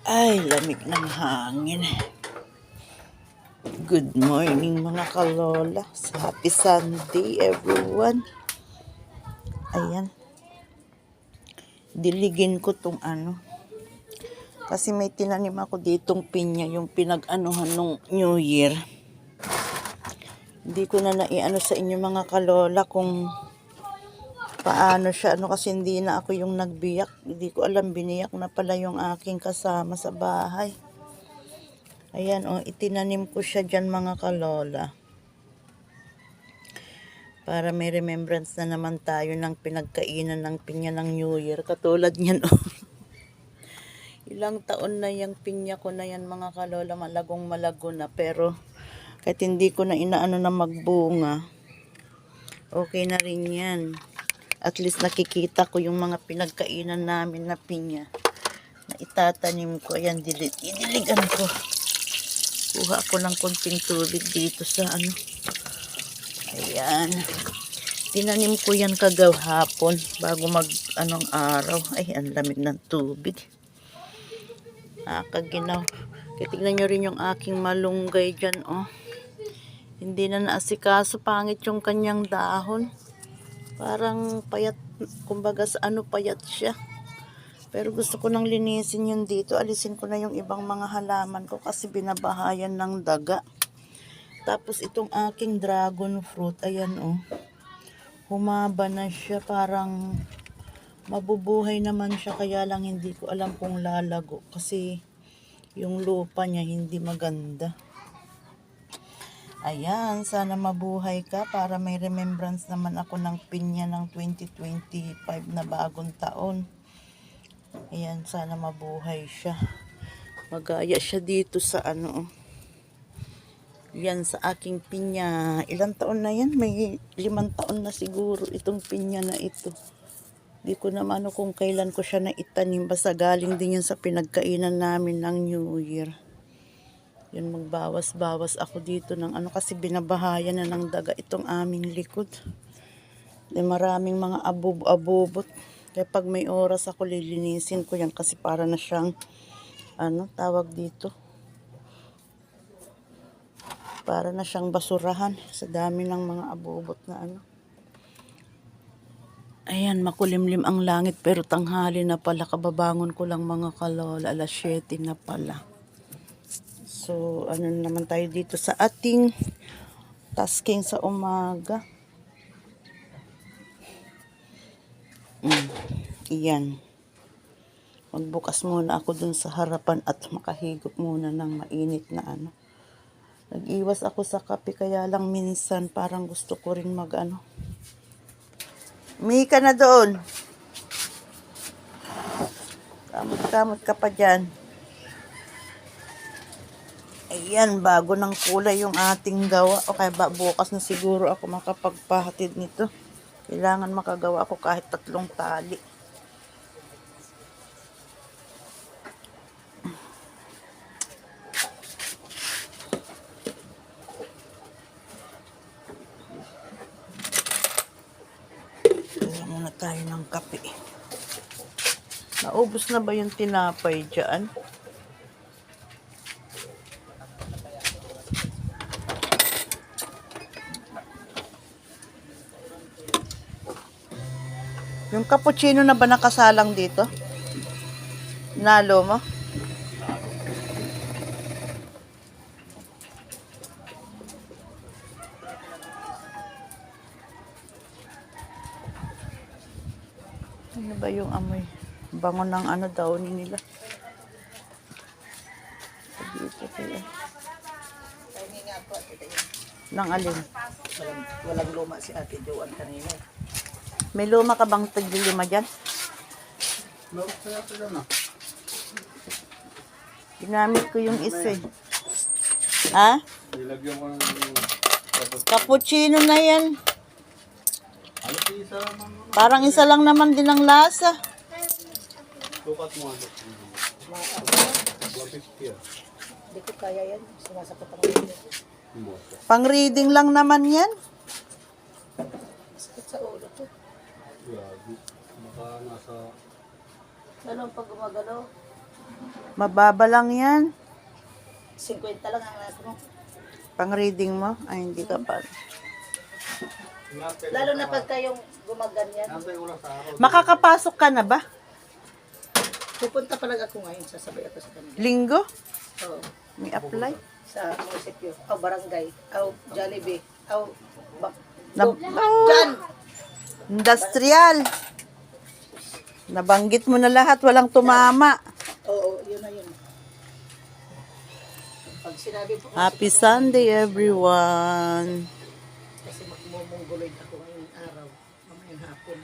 Ay, lamig ng hangin. Good morning mga kalola. Happy Sunday everyone. Ayan. Diligin ko tong ano. Kasi may tinanim ako ditong pinya, yung pinag-anuhan nung New Year. Hindi ko na naiano sa inyo mga kalola kung paano siya. Kasi hindi na ako yung nagbiyak. Hindi ko alam, biniyak na pala yung aking kasama sa bahay. Ayan, itinanim ko siya dyan mga kalola. Para may remembrance na naman tayo ng pinagkainan ng pinya ng New Year. Katulad niyan, Ilang taon na yung pinya ko na yan mga kalola, malagong malago na. Pero kahit hindi ko na inaano na magbunga, okay na rin yan. At least nakikita ko yung mga pinagkainan namin na pinya na itatanim ko. Ayan, idiligan ko. Kuha ko ng konting tubig dito sa ano. Ayan. Tinanim ko yan kagahapon bago anong araw. Ay, ang lamig ng tubig. Kaginaw. Tignan nyo rin yung aking malunggay dyan, Hindi na naasikaso. Pangit yung kanyang dahon. Parang payat. Kumbaga sa payat siya. Pero gusto ko nang linisin yun dito. Alisin ko na yung ibang mga halaman ko kasi binabahayan ng daga. Tapos itong aking dragon fruit, ayan humaba na siya, parang mabubuhay naman siya, kaya lang hindi ko alam kung lalago kasi yung lupa niya hindi maganda. Ayan, sana mabuhay ka para may remembrance naman ako ng pinya ng 2025 na bagong taon. Ayan, sana mabuhay siya. Magaya siya dito sa yan sa aking pinya. Ilang taon na yan? May 5 taon na siguro itong pinya na ito. Di ko naman kung kailan ko siya naitanim. Basta galing din yan sa pinagkainan namin ng New Year. Yan, magbawas-bawas ako dito ng kasi binabahayan na ng daga itong aming likod. Maraming mga abubot. Kaya pag may oras ako lilinisin ko yan kasi para na siyang tawag dito. Para na siyang basurahan sa dami ng mga abubot na Ayan, makulimlim ang langit pero tanghali na pala. Kababangon ko lang mga kalola, 7:00 na pala. So, naman tayo dito sa ating tasking sa umaga. Iyan. Magbukas muna ako dun sa harapan at makahigop muna ng mainit na Nag-iwas ako sa kape kaya lang minsan parang gusto ko rin Mika na doon. Kamot-kamot ka pa dyan. Ayan, bago ng kulay yung ating gawa. O kaya bukas na siguro ako makapagpahatid nito. Kailangan makagawa ako kahit 3 tali. Kaya muna tayo ng kape. Naubos na ba yung tinapay dyan? Yung cappuccino na ba nakasalang dito? Nalo mo? Ano ba yung amoy? Bango ng downy nila. Dito kaya. Nang alin? Walang luma si Ate Joan kanina. May luma ka bang tag-5 dyan? Ginamit ko yung isa. Ha? Nilagyan ko ng Cappuccino na yan. Parang isa lang naman din ang lasa. Tukat mo ano. 150 Hindi ko kaya yan. Sumasakot ang ulo. Pang reading lang naman yan. Sakit sa ulo ko. Grabe. Baka nasa... Ganun pag gumagalaw. Mababa lang yan. 50 lang ang ano. Pang-reading mo? Ay, hindi ka pa. Lalo na pagka yung gumaganyan. Antay ko lang sa araw. Makakapasok ka na ba? Pupunta pa lang ako ngayon, sasabay ako sa kanila. Linggo? Oo. May apply? Sa munisipyo. O barangay. O Jollibee. O Na, Diyan! industrial. Nabanggit mo na lahat, walang tumama. Oo, yun na yun. Pag sinabi po Happy Sunday, everyone. kasi magmumungguloy ako ngayong araw, mamayang hapon.